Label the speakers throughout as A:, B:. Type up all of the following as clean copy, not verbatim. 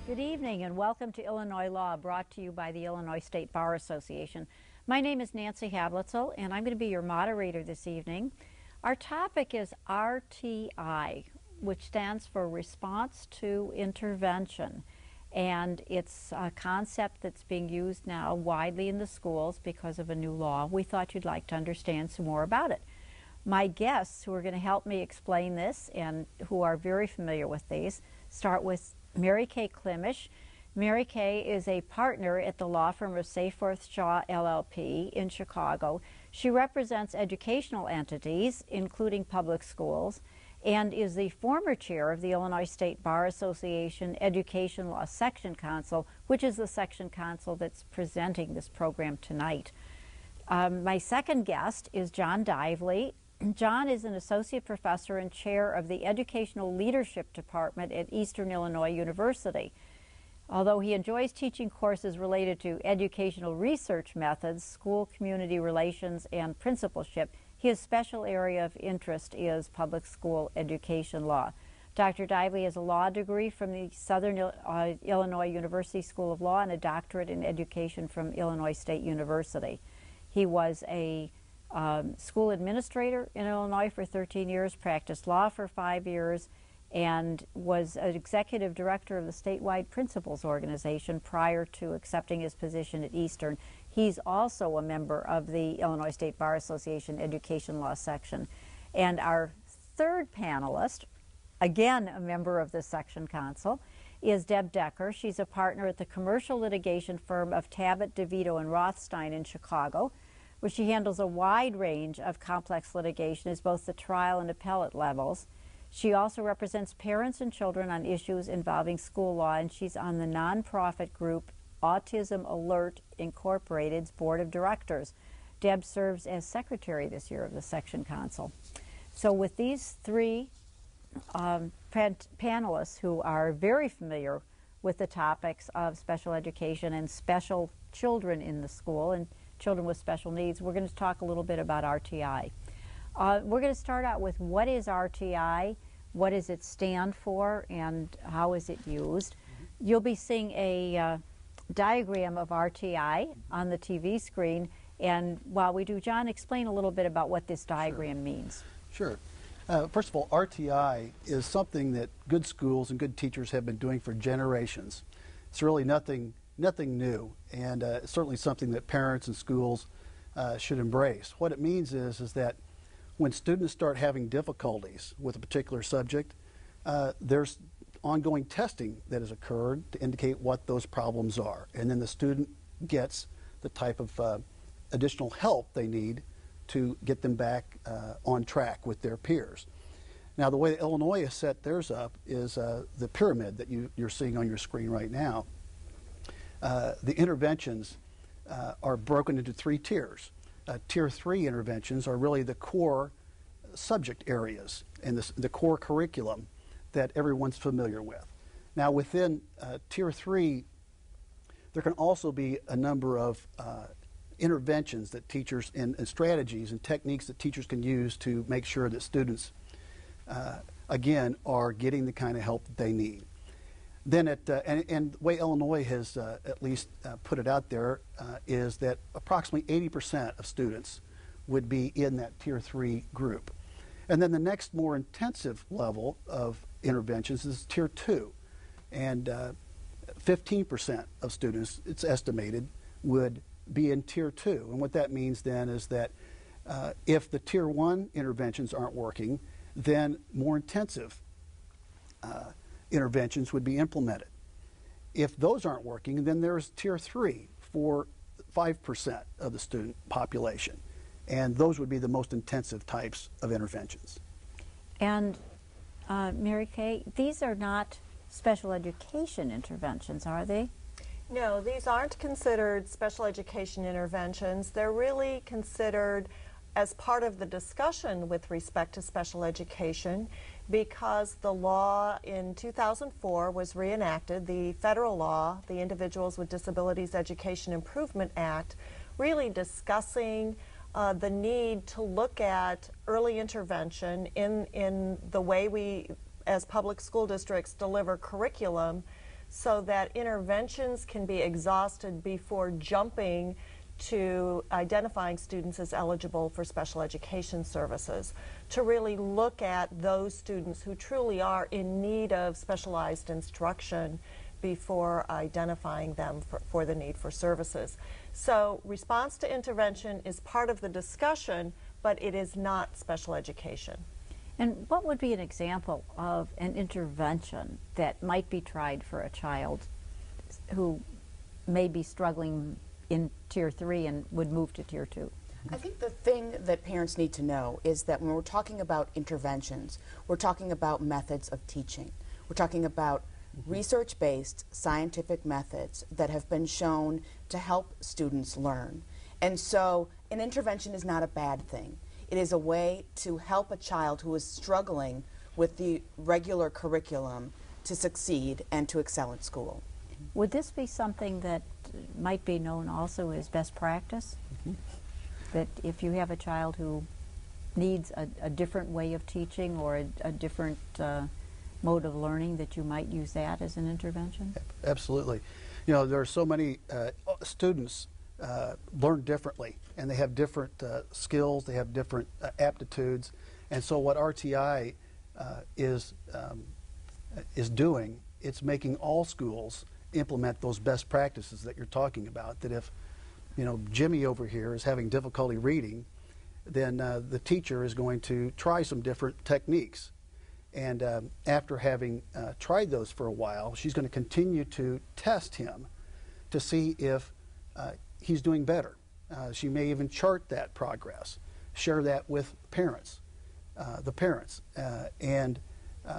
A: Good evening and welcome to Illinois Law, brought to you by the Illinois State Bar Association. My name is Nancy Hablitzel and I'm going to be your moderator this evening. Our topic is RTI, which stands for Response to Intervention. And it's a concept that's being used now widely in the schools because of a new law. We thought you'd like to understand some more about it. My guests who are going to help me explain this and who are very familiar with these start with Mary Kay Klimisch. Mary Kay is a partner at the law firm of Seyfarth Shaw LLP in Chicago. She represents educational entities, including public schools, and is the former chair of the Illinois State Bar Association Education Law Section Council, which is the section council that's presenting this program tonight. My second guest is John Dively. John is an associate professor and chair of the Educational Leadership Department at Eastern Illinois University. Although he enjoys teaching courses related to educational research methods, school community relations, and principalship, his special area of interest is public school education law. Dr. Dively has a law degree from the Southern Illinois University School of Law and a doctorate in education from Illinois State University. He was a school administrator in Illinois for 13 years, practiced law for 5 years, and was an executive director of the statewide principals organization prior to accepting his position at Eastern. He's also a member of the Illinois State Bar Association Education Law Section. And our third panelist, again a member of the Section Council, is Deb Decker. She's a partner at the commercial litigation firm of Tabbitt, DeVito, and Rothstein in Chicago, where she handles a wide range of complex litigation as both the trial and appellate levels. She also represents parents and children on issues involving school law, and she's on the nonprofit group Autism Alert Incorporated's board of directors. Deb serves as secretary this year of the Section Council. So with these three panelists who are very familiar with the topics of special education and special children in the school and children with special needs, we're going to talk a little bit about RTI. We're going to start out with what is RTI, what does it stand for, and how is it used. You'll be seeing a diagram of RTI on the TV screen, and while we do, John, explain a little bit about what this diagram means.
B: Sure. First of all, RTI is something that good schools and good teachers have been doing for generations. It's really nothing new, and it's certainly something that parents and schools should embrace. What it means is that when students start having difficulties with a particular subject, there's ongoing testing that has occurred to indicate what those problems are, and then the student gets the type of additional help they need to get them back on track with their peers. Now, the way that Illinois has set theirs up is the pyramid that you're seeing on your screen right now. The interventions are broken into three tiers. Tier 3 interventions are really the core subject areas and the core curriculum that everyone's familiar with. Now, within Tier 3, there can also be a number of interventions that teachers and strategies and techniques that teachers can use to make sure that students, again, are getting the kind of help that they need. Then, and the way Illinois has at least put it out there is that approximately 80% of students would be in that Tier 3 group. And then the next more intensive level of interventions is Tier 2. And 15% of students, it's estimated, would be in Tier 2. And what that means then is that if the Tier 1 interventions aren't working, then more intensive interventions would be implemented. If those aren't working, then there's Tier 3 for 5% of the student population. And those would be the most intensive types of interventions.
A: And Mary Kay, these are not special education interventions, are they?
C: No, these aren't considered special education interventions. They're really considered as part of the discussion with respect to special education, because the law in 2004 was reenacted, the federal law, the Individuals with Disabilities Education Improvement Act, really discussing the need to look at early intervention in the way we, as public school districts, deliver curriculum so that interventions can be exhausted before jumping to identifying students as eligible for special education services, to really look at those students who truly are in need of specialized instruction before identifying them for the need for services. So response to intervention is part of the discussion, but it is not special education.
A: And what would be an example of an intervention that might be tried for a child who may be struggling in Tier 3 and would move to Tier 2?
D: I think the thing that parents need to know is that when we're talking about interventions, we're talking about methods of teaching. We're talking about research-based scientific methods that have been shown to help students learn. And so an intervention is not a bad thing. It is a way to help a child who is struggling with the regular curriculum to succeed and to excel at school.
A: Would this be something that might be known also as best practice? That if you have a child who needs a different way of teaching or a different mode of learning, that you might use that as an intervention?
B: Absolutely. You know, there are so many students learn differently, and they have different skills, they have different aptitudes, and so what RTI is doing, it's making all schools implement those best practices that you're talking about. That if, you know, Jimmy over here is having difficulty reading, then the teacher is going to try some different techniques. And after having tried those for a while, she's going to continue to test him to see if he's doing better. She may even chart that progress, share that with parents, and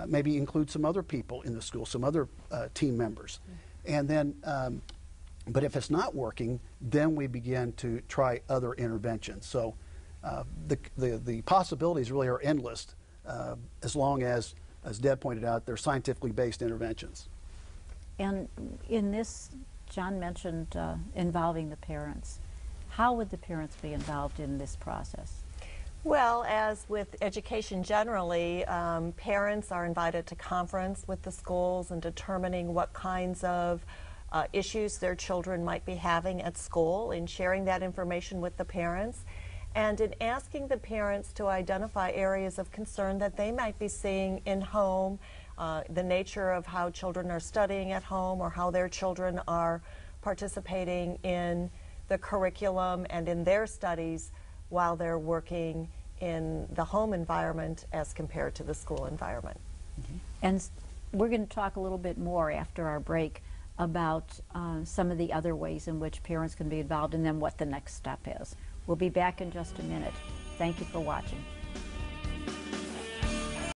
B: maybe include some other people in the school, some other team members. And then, but if it's not working, then we begin to try other interventions. So the possibilities really are endless, as long as Deb pointed out, they're scientifically based interventions.
A: And in this, John mentioned involving the parents. How would the parents be involved in this process?
C: Well, as with education generally, parents are invited to conference with the schools and determining what kinds of issues their children might be having at school, and sharing that information with the parents, and in asking the parents to identify areas of concern that they might be seeing in home, the nature of how children are studying at home or how their children are participating in the curriculum and in their studies while they're working in the home environment as compared to the school environment.
A: And we're going to talk a little bit more after our break about some of the other ways in which parents can be involved, and then what the next step is. We'll be back in just a minute. Thank you for watching.